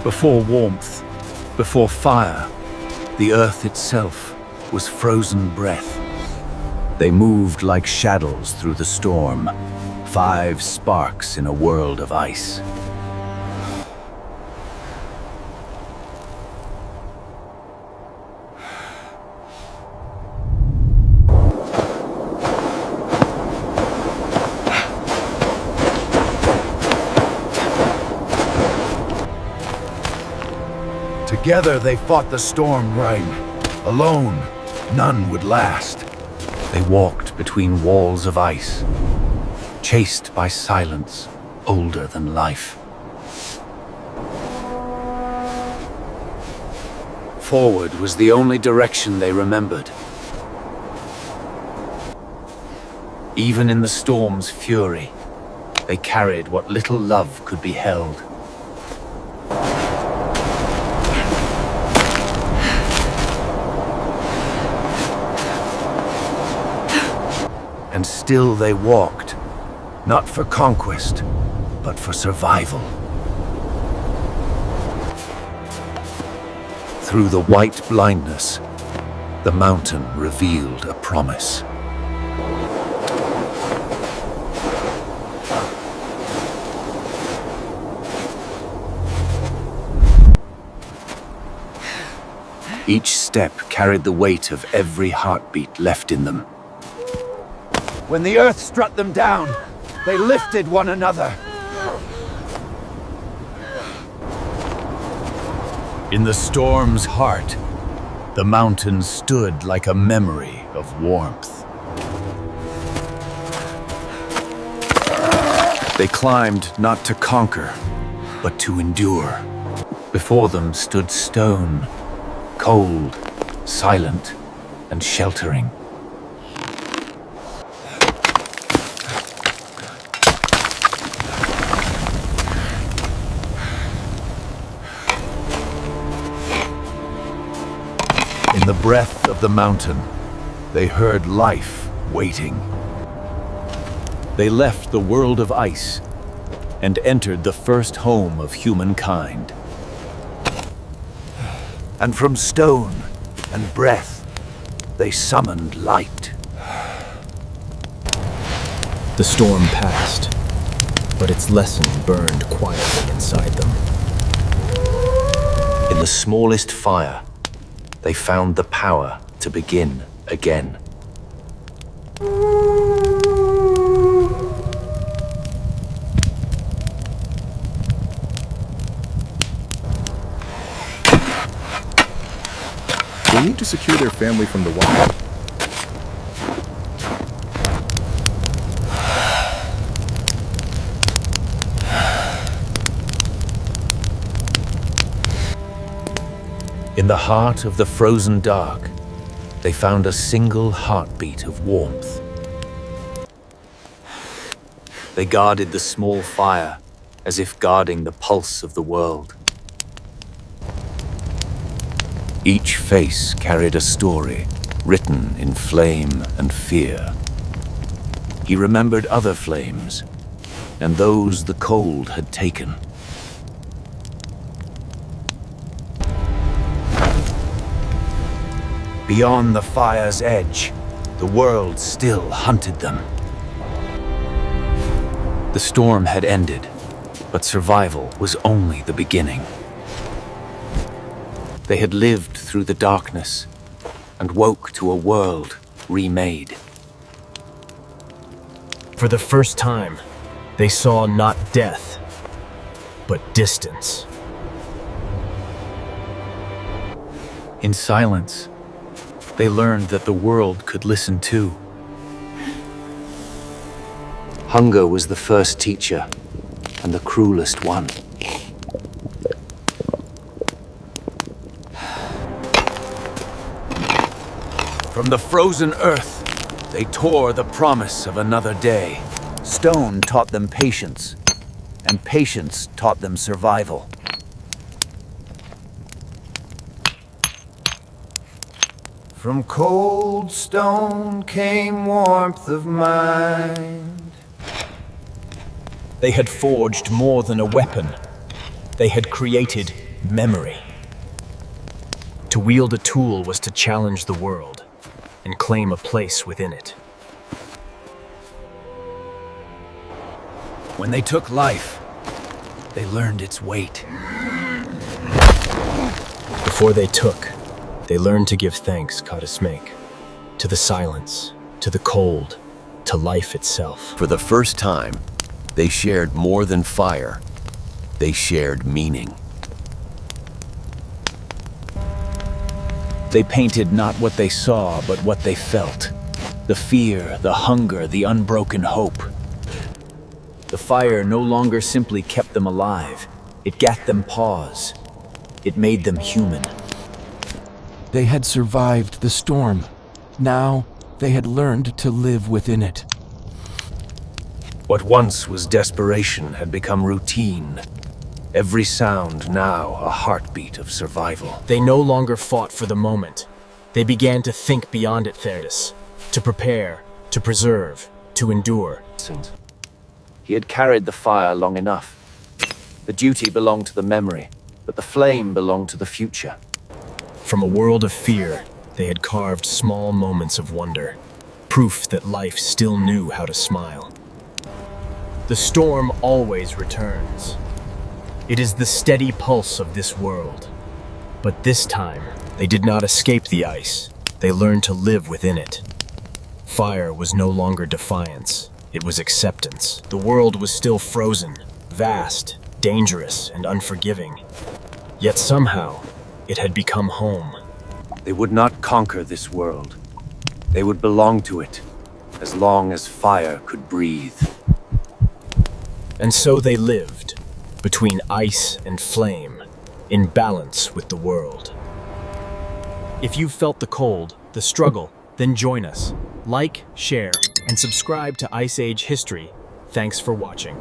Before warmth, before fire, the earth itself was frozen breath. They moved like shadows through the storm, 5 sparks in a world of ice. Together they fought the storm rime. Alone, none would last. They walked between walls of ice, chased by silence older than life. Forward was the only direction they remembered. Even in the storm's fury, they carried what little love could be held. And still they walked, not for conquest, but for survival. Through the white blindness, the mountain revealed a promise. Each step carried the weight of every heartbeat left in them. When the earth struck them down, they lifted one another. In the storm's heart, the mountain stood like a memory of warmth. They climbed not to conquer, but to endure. Before them stood stone, cold, silent, and sheltering. In the breath of the mountain, they heard life waiting. They left the world of ice and entered the first home of humankind. And from stone and breath, they summoned light. The storm passed, but its lesson burned quietly inside them. In the smallest fire, they found the power to begin again. They need to secure their family from the wild. In the heart of the frozen dark, they found a single heartbeat of warmth. They guarded the small fire as if guarding the pulse of the world. Each face carried a story written in flame and fear. He remembered other flames, and those the cold had taken. Beyond the fire's edge, the world still hunted them. The storm had ended, but survival was only the beginning. They had lived through the darkness and woke to a world remade. For the first time, they saw not death, but distance. In silence, they learned that the world could listen too. Hunger was the first teacher, and the cruelest one. From the frozen earth, they tore the promise of another day. Stone taught them patience, and patience taught them survival. From cold stone came warmth of mind. They had forged more than a weapon. They had created memory. To wield a tool was to challenge the world and claim a place within it. When they took life, they learned its weight. Before they took, they learned to give thanks, Kadismake, to the silence, to the cold, to life itself. For the first time, they shared more than fire. They shared meaning. They painted not what they saw, but what they felt. The fear, the hunger, the unbroken hope. The fire no longer simply kept them alive. It gat them pause. It made them human. They had survived the storm. Now, they had learned to live within it. What once was desperation had become routine. Every sound now a heartbeat of survival. They no longer fought for the moment. They began to think beyond it, Therdis, to prepare, to preserve, to endure. He had carried the fire long enough. The duty belonged to the memory, but the flame belonged to the future. From a world of fear, they had carved small moments of wonder, proof that life still knew how to smile. The storm always returns. It is the steady pulse of this world. But this time, they did not escape the ice. They learned to live within it. Fire was no longer defiance. It was acceptance. The world was still frozen, vast, dangerous, and unforgiving. Yet somehow, it had become home. They would not conquer this world. They would belong to it, as long as fire could breathe. And so they lived, between ice and flame, in balance with the world. If you've felt the cold, the struggle, then join us. Like, share, and subscribe to Ice Age History. Thanks for watching.